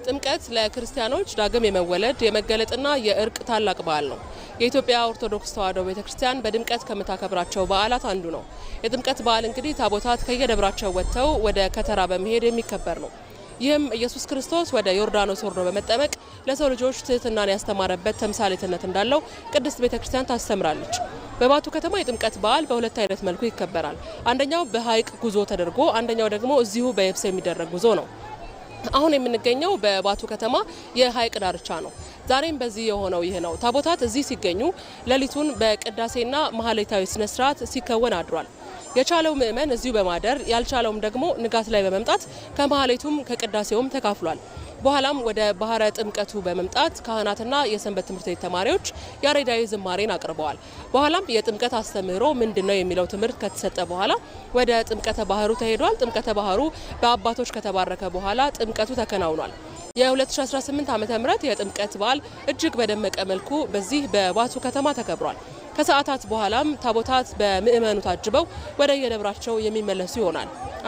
ጥምቀት ለክርስቲያኖች ዳግም የመወለድ የመገለጥና የእርቅ ታላቅ በዓል ነው። የኢትዮጵያ ኦርቶዶክስ ተዋሕዶ ቤተክርስቲያን በድምቀት ከምታከብራቸው በዓላት አንዱ ነው። የጥምቀት በዓል እንግዲህ ታቦታት ከየደብራቸው ወጥተው ወደ ከተራ በመሄድ የሚከበር ነው። ይህም ኢየሱስ ክርስቶስ ወደ ዮርዳኖስ ወርዶ በመጠመቅ ለሰው ልጆች ትህትናን ያስተማረበት ተምሳሌትነት እንዳለው ቅድስት ቤተክርስቲያን ታስተምራለች። በባቱ ከተማ የጥምቀት በዓል በሁለት አይነት መልኩ ይከበራል። አንደኛው በሐይቅ ጉዞ ተደርጎ አንደኛው ደግሞ እዚሁ በየብስ የሚደረግ ጉዞ ነው። አሁን የምንገኘው በባቱ ከተማ የሐይቅ ዳርቻ ነው። ዛሬም በዚህ የሆነው ይህ ነው። ታቦታት እዚህ ሲገኙ ሌሊቱን በቅዳሴና ማህሌታዊ ስነ ስርዓት ሲከወን አድሯል። የቻለው ምእመን እዚሁ በማደር ያልቻለውም ደግሞ ንጋት ላይ በመምጣት ከማህሌቱም ከቅዳሴውም ተካፍሏል። በኋላም ወደ ባህረ ጥምቀቱ በመምጣት ካህናትና የሰንበት ትምህርት ቤት ተማሪዎች ያሬዳዊ ዝማሬን አቅርበዋል። በኋላም የጥምቀት አስተምህሮ ምንድነው የሚለው ትምህርት ከተሰጠ በኋላ ወደ ጥምቀተ ባህሩ ተሄዷል። ጥምቀተ ባህሩ በአባቶች ከተባረከ በኋላ ጥምቀቱ ተከናውኗል። የ2018 ዓ.ም የጥምቀት በዓል እጅግ በደመቀ መልኩ በዚህ በባቱ ከተማ ተከብሯል። ከሰዓታት በኋላም ታቦታት በምእመኑ ታጅበው ወደ የደብራቸው የሚመለሱ ይሆናል።